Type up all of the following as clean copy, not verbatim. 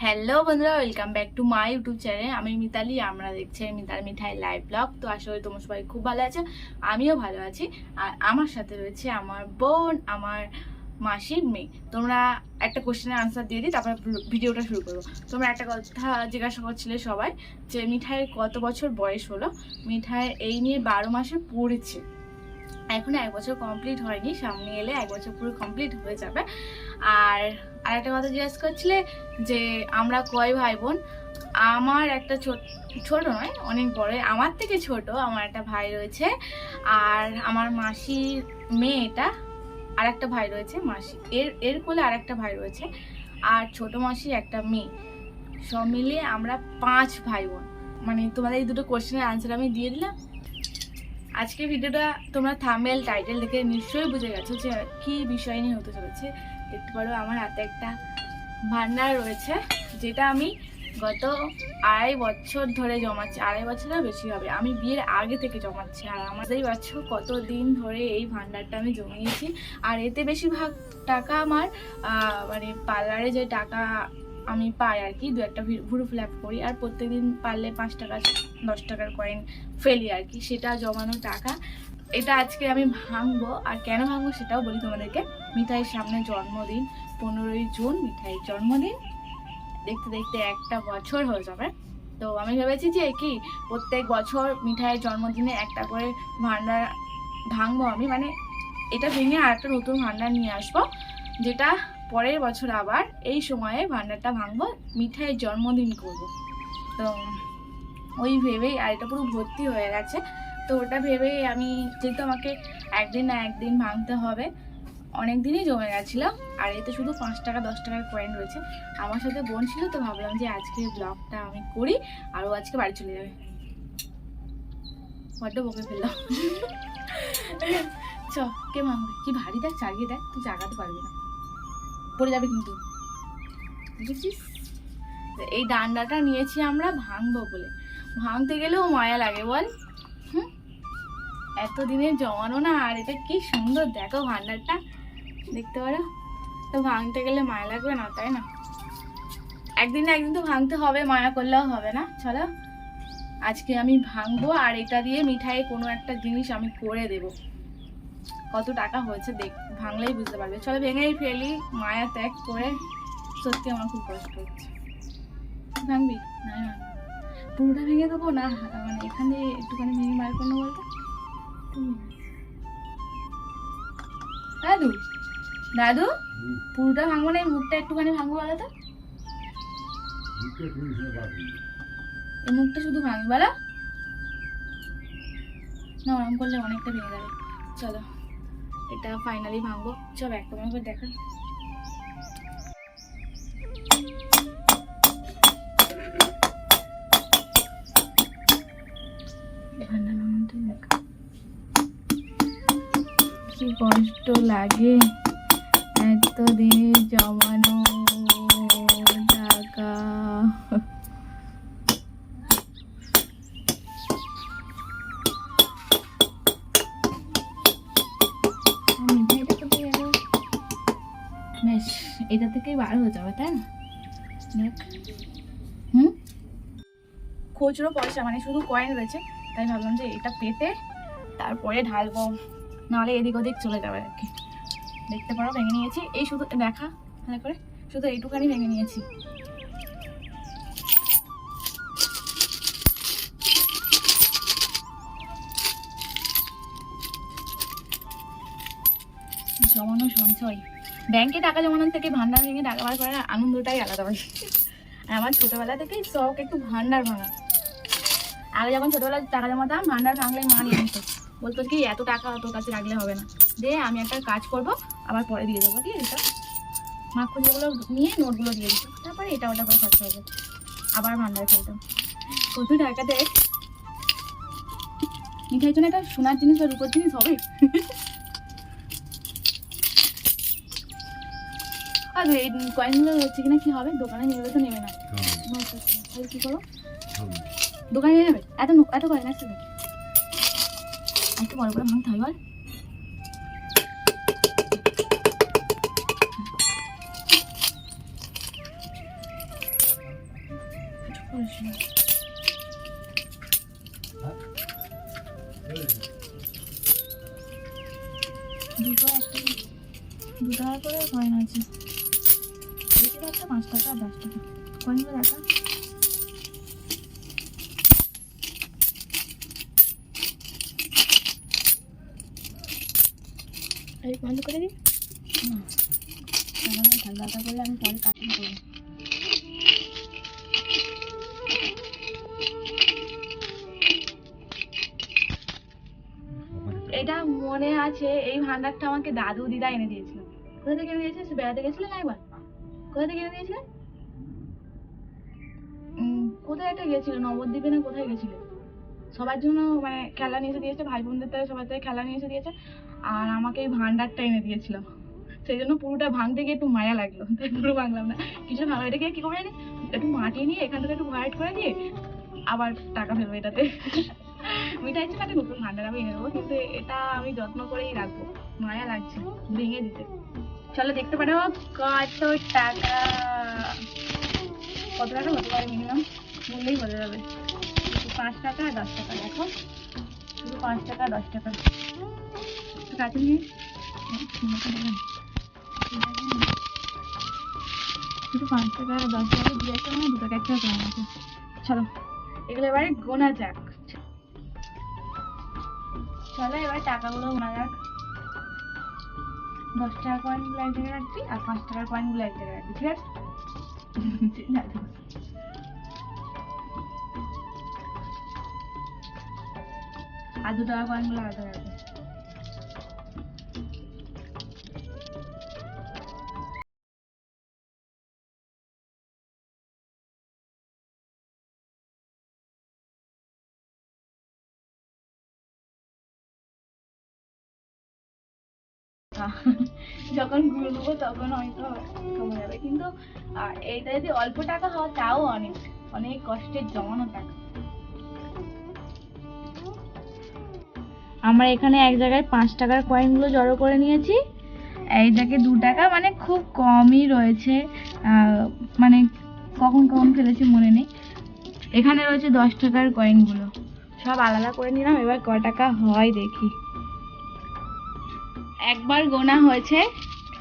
Hello বন্ধুরা, welcome back to my YouTube channel. আমি মিতালি, আমরা দেখছি মিতাল মিঠাই লাইভ ব্লগ। তো আশা করি তোমার সবাই খুব ভালো আছে, আমিও ভালো আছি। আর আমার সাথে রয়েছে আমার বোন, আমার মাসির মেয়ে। তোমরা একটা কোশ্চেনের আনসার দিয়ে দিই, তারপর ভিডিওটা শুরু করবো। তোমরা একটা কথা জিজ্ঞাসা করছিলে সবাই যে মিঠাইয়ের কত বছর বয়স হলো। মিঠাই এই নিয়ে 12 মাসে পড়েছে, এখন 1 বছর কমপ্লিট হয়নি, সামনে এলে 1 বছর পুরো কমপ্লিট হয়ে যাবে। আর একটা কথা জিজ্ঞাসা করছিলে যে আমরা কয় ভাই বোন। আমার একটা ছোট নয়, অনেক বড়, আমার থেকে ছোট আমার একটা ভাই রয়েছে। আর আমার মাসির মেয়েটা আর একটা ভাই রয়েছে, মাসি এর কোলে আর একটা ভাই রয়েছে, আর ছোট মাসির একটা মেয়ে। সব মিলিয়ে আমরা 5 ভাই বোন। মানে তোমাদের এই দুটো কোশ্চেনের আনসার আমি দিয়ে দিলাম। আজকে ভিডিওটা তোমরা থাম্বনেল টাইটেল দেখে নিশ্চয়ই বুঝে গেছো যে কি বিষয় নিয়ে হতে চলেছে। দেখতে পারো আমার হাতে একটা ভান্ডার রয়েছে, যেটা আমি গত 2.5 বছর ধরে জমাচ্ছি। 2.5 বছরের বেশি হবে, আমি বিয়ের আগে থেকে জমাচ্ছি। আর আমাদের বছর কতদিন ধরে এই ভান্ডারটা আমি জমিয়েছি। আর এতে বেশিরভাগ টাকা আমার মানে পার্লারে যে টাকা আমি পাই আর কি, 2-একটা ভুরু ফ্ল্যাপ করি, আর প্রত্যেকদিন পারলে 5 টাকা 10 টাকার কয়েন ফেলি আর কি, সেটা জমানো টাকা। এটা আজকে আমি ভাঙবো। আর কেন ভাঙবো সেটাও বলি তোমাদেরকে। মিঠাইয়ের সামনে জন্মদিন, 15ই জুন মিঠাইয়ের জন্মদিন। দেখতে দেখতে 1টা বছর হয়ে যাবে। তো আমি ভেবেছি যে কি প্রত্যেক বছর মিঠাইয়ের জন্মদিনে একটা করে ভান্ডার ভাঙবো আমি, মানে এটা ভেঙে আর একটা নতুন ভান্ডার নিয়ে আসবো, যেটা পরের বছর আবার এই সময়ে ভান্ডারটা ভাঙবো, মিঠাইয়ের জন্মদিন করব। তো ওই ভেবেই, আর এটা পুরো ভর্তি হয়ে গেছে, তো ওটা ভেবেই আমি, যেহেতু আমাকে একদিন না একদিন ভাঙতে হবে, অনেক দিনই জমে গেছিলো। আর এতে শুধু 5 টাকা 10 টাকার কয়েন রয়েছে। আমার সাথে বোন ছিল, তো ভাবলাম যে আজকে ব্লগটা আমি করি, আর ও আজকে বাড়ি চলে যাবে। বড্ড বকে ফেললাম। চ, কে ভাঙবে? কি ভারী, দেখ চাগিয়ে দেখ, তুই জাগাতে পারবি না, পড়ে যাবে কিন্তু, বুঝেছিস? এই ডান্ডাটা নিয়েছি আমরা ভাঙবো বলে, ভাঙতে গেলেও মায়া লাগে বল। এতদিনের জমানো না, আর এটা কি সুন্দর দেখো ভান্ডারটা, দেখতে পারো? তো ভাঙতে গেলে মায়া লাগবে না, তাই না? একদিন না একদিন তো ভাঙতে হবে, মায়া করলেও হবে না। চলো আজকে আমি ভাঙবো, আর এটা দিয়ে মিঠাই কোনো একটা জিনিস আমি করে দেব। কত টাকা হয়েছে দেখ, ভাঙলেই বুঝতে পারবে। চলো ভেঙেই ফেলি, মায়া ত্যাগ করে। সত্যি আমার খুব কষ্ট হচ্ছে। ভাঙবি? না পুরোটা ভেঙে দেবো না, মানে এখানে একটুখানি ভেঙে বার করবো বলতো। দাদু দাদু পুরোটা ভাঙবো না, মুখটা একটুখানি ভাঙবো বলো তো। এই মুখটা শুধু ভাঙবি বলো না, ওরম করলে অনেকটা ভেঙে যাবে। চলো এটা ফাইনালি ভাঙবো। চল একটা করে দেখা। কি কষ্ট লাগে এতদিন জমানো টাকা। বেশ, এটা থেকেই বার হয়ে যাবে, তাই না? দেখ, খুচরো পয়সা মানে শুধু কয়েন রয়েছে, তাই ভাবলাম যে এটা পেতে তারপরে ঢালবো, নাহলে এদিক ওদিক চলে যাবে আর কি। দেখতে পারো ভেঙে নিয়েছি, এই শুধু দেখা ভালো করে, শুধু এইটুখানি ভেঙে নিয়েছি। জমানো সঞ্চয়, ব্যাংকে টাকা জমানোর থেকে ভান্ডার ভেঙে টাকা বার করার আনন্দটাই আলাদা হয়। আর আমার ছোটবেলা থেকেই শখ একটু ভান্ডার ভাঙা। আগে যখন ছোটবেলায় টাকা জমাতাম, ভান্ডার ভাঙলে মা নিয়ে নিত, বলতো কি এত টাকা তোর কাছে রাখলে হবে না, দে আমি একটা কাজ করব, আবার পরে দিয়ে দেবো, দিয়ে দিত। মা খুঁজেগুলো নিয়ে নোটগুলো দিয়ে দিত, তারপরে এটা ওটা করে খরচা হবে, আবার ভান্ডার খেলতাম। কত টাকা দেয় মিঠাইয়ের জন্য, একটা সোনার জিনিস বা রূপোর জিনিস হবে। আর এই কয়েনগুলো হচ্ছে কিনা কি হবে, দোকানে নিয়ে গেলে তো নেবে না, কি করবো? দোকানে নিয়ে নেবে? এত এত কয়েন আসছে, একটু বড় করে ভাঙতে হয় বল। দুটো একটা 2 টাকা করে কয়েন আছে, বেশিরভাগটা 5 টাকা আর 10 টাকা কয়েনগুলো দেখা। এই বন্ধ করে দিই, ঠান্ডা করলে আমি পরে কাটিং করবো। এটা মনে আছে, এই ভান্ডারটা আমাকে দাদু দিদা এনে দিয়েছিল। কোথা থেকে এনে দিয়েছে? সে বেড়াতে গেছিলেন একবার, কোথা থেকে এনে দিয়েছিলেন? কোথায় একটা গেছিল, নবদ্বীপে না কোথায় গেছিল, সবার জন্য মানে খেলা নিয়ে এসে দিয়েছে, ভাই বোনদের থেকে সবার থেকে খেলা নিয়ে এসে দিয়েছে, আর আমাকে এই ভান্ডারটা এনে দিয়েছিল। সেই জন্য পুরোটা ভাঙতে গিয়ে একটু মায়া লাগলো, তাই পুরো ভাঙলাম না, কিছু ভাঙলো। এটাকে কি করে জানি, একটু মাটি নিয়ে এখান থেকে একটু হোয়াইট করে দিয়ে আবার টাকা ফেলবো এটাতে। মিঠাই ছিল একটা নতুন ভান্ডার আমি এনে দেবো, কিন্তু এটা আমি যত্ন করেই রাখবো, মায়া লাগছে ভেঙে দিতে। চলো দেখতে পারো কত টাকা, কত টাকা হতে পারে মিনিমাম, বললেই বোঝা যাবে। 5 টাকা আর 10 টাকা, দেখো শুধু 5 টাকা 10 টাকা। কাছে নিয়ে শুধু 5 টাকা আর 10 টাকা দিয়ে একটা মানে 2 টাকা একটা কয়েন আছে। চলো এগুলো এবারে গোনা যাক, চলো এবার টাকাগুলো গোনা যাক। 10 টাকার কয়েনগুলো এক জায়গায় রাখবি আর 5 টাকার কয়েনগুলো এক জায়গায় রাখবি, ঠিক আছে? আর 2 টাকার কয়েনগুলো আলাদা রাখবি। যখন ঘুরবো তখন হয়তো কমে যাবে, কিন্তু এইটা যদি অল্প টাকা হয় তাও অনেক অনেক কষ্টের জমানো টাকা। আমরা এখানে এক জায়গায় 5 টাকার কয়েনগুলো জড়ো করে নিয়েছি, এইটাকে 2 টাকা মানে খুব কমই রয়েছে, মানে কখন কখন ফেলেছি মনে নেই। এখানে রয়েছে 10 টাকার কয়েনগুলো, সব আলাদা করে নিলাম, এবার ক টাকা হয় দেখি। একবার গোনা হয়েছে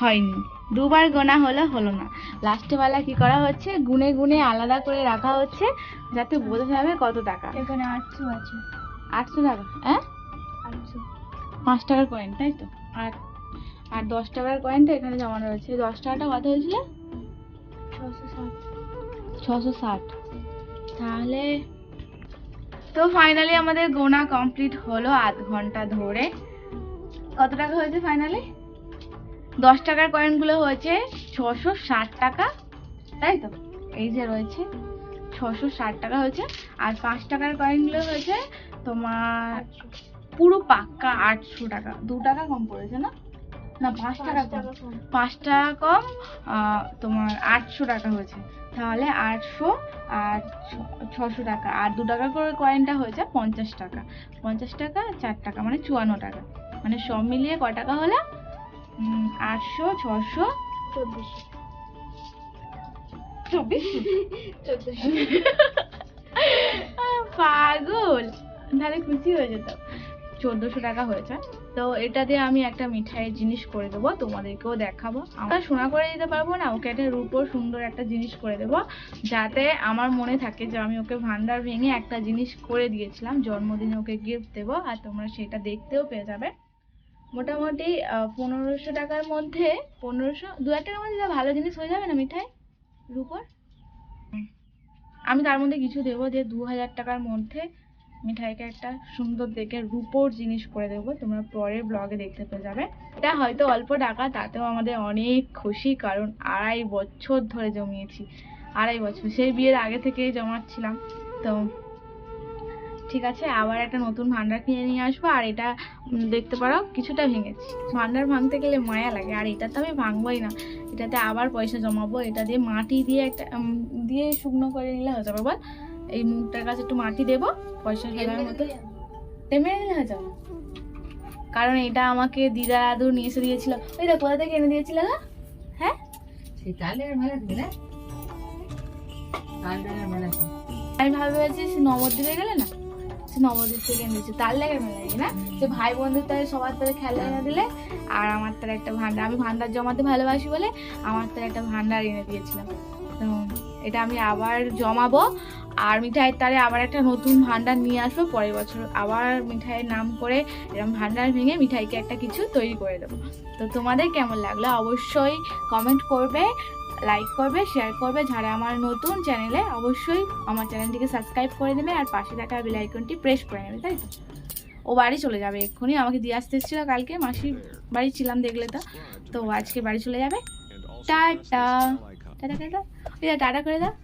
হয়নি, দুবার গোনা হলো না, লাস্টে বেলা কি করা হচ্ছে, গুনে গুনে আলাদা করে রাখা হচ্ছে যাতে বোঝা যাবে কত টাকা। এখানে 800 আছে, 800 টাকা, হ্যাঁ 800 5 টাকার কয়েন, তাই তো? আর আর 10 টাকার কয়েনটা এখানে জমানো রয়েছে। 10 টাকাটা কত হয়েছিল? 660। তাহলে তো ফাইনালি আমাদের গোনা কমপ্লিট হলো আধ ঘন্টা ধরে। কত টাকা হয়েছে ফাইনালি? 10 টাকার কয়েনগুলো হয়েছে 660 টাকা, তাই তো? এই যে রয়েছে 660 টাকা হয়েছে, আর 5 টাকার কয়েনগুলো হয়েছে তোমার পুরো পাক্কা 800 টাকা। 2 টাকা কম পড়েছে না? না 5 টাকা কম, 5 টাকা কম, তোমার 800 টাকা হয়েছে। তাহলে 800 আর 600 টাকা, আর 2 টাকা করে কয়েনটা হয়েছে 50 টাকা। 50 টাকা 4 টাকা মানে 54 টাকা, মানে সব মিলিয়ে ক টাকা হলো? 800 600 1400 পাগল, তাহলে খুশি হয়ে যেত। 1400 টাকা হয়েছে। তো এটা দিয়ে আমি একটা মিঠাইয়ের জিনিস করে দেবো, তোমাদেরকেও দেখাবো। আমরা সোনা করে দিতে পারবো না, ওকে একটা রূপোর সুন্দর একটা জিনিস করে দেবো, যাতে আমার মনে থাকে যে আমি ওকে ভান্ডার ভেঙে একটা জিনিস করে দিয়েছিলাম, জন্মদিনে ওকে গিফট দেবো, আর তোমরা সেটা দেখতেও পেয়ে যাবে। মোটামুটি 1500 টাকার মধ্যে, 1500 2 টাকার মধ্যে ভালো জিনিস হয়ে যাবে না মিঠাই রূপোর? আমি তার মধ্যে কিছু দেবো যে 2000 টাকার মধ্যে মিঠাইকে একটা সুন্দর দেখে রূপোর জিনিস করে দেবো, তোমরা পরের ব্লগে দেখতে পেয়ে যাবে। এটা হয়তো অল্প টাকা, তাতেও আমাদের অনেক খুশি, কারণ 2.5 বছর ধরে জমিয়েছি, 2.5 বছর, সেই বিয়ের আগে থেকেই জমাচ্ছিলাম। তো ঠিক আছে, আবার একটা নতুন ভান্ডার কিনে নিয়ে আসবো। আর এটা দেখতে পারো কিছুটা ভেঙেছি, ভান্ডার ভাঙতে গেলে মায়া লাগে, আর এটা তো আমি ভাঙবোই না, এটাতে আবার পয়সা জমাবো। এটা দিয়ে মাটি দিয়ে একটা দিয়ে শুকনো করে নিলে হয়ে যাবে। বল, এই মুখটার কাছে একটু মাটি দেবো, পয়সা ফেলার মতো টেমে নিলে হয়ে যাবে। কারণ এটা আমাকে দিদা দাদু নিয়ে এসে দিয়েছিল। ওই দেখ কোথা থেকে এনে দিয়েছিল না? হ্যাঁ আমি ভাবে ভেবেছি নবদ্বীপে গেলে না সে নবদ্বীপ থেকে এনে দিয়েছে, তার লাগে মেলা লাগে না যে ভাই বোনদের তার সবার তারা খেলা এনে দিলে, আর আমার তার একটা ভান্ডার, আমি ভান্ডার জমাতে ভালোবাসি বলে আমার তার একটা ভান্ডার এনে দিয়েছিলাম। তো এটা আমি আবার জমাবো, আর মিঠাইয়ের তারে আবার একটা নতুন ভান্ডার নিয়ে আসবো পরের বছর, আবার মিঠাইয়ের নাম করে এরকম ভান্ডার ভেঙে মিঠাইকে একটা কিছু তৈরি করে দেবো। তো তোমাদের কেমন লাগলো অবশ্যই কমেন্ট করবে, লাইক করবে, শেয়ার করবে। যারা আমার নতুন চ্যানেলে অবশ্যই আমার চ্যানেলটিকে সাবস্ক্রাইব করে দেবে আর পাশে থাকা বেল আইকনটি প্রেস করে নেবে, তাই তো? ও বাড়ি চলে যাবে এক্ষুনি, আমাকে দিয়ে আসতে এসেছিলো কালকে, মাসির বাড়ি ছিলাম দেখলে তো, তো আজকে বাড়ি চলে যাবে। টাটা টাটা টাটা, টাটা করে দাও।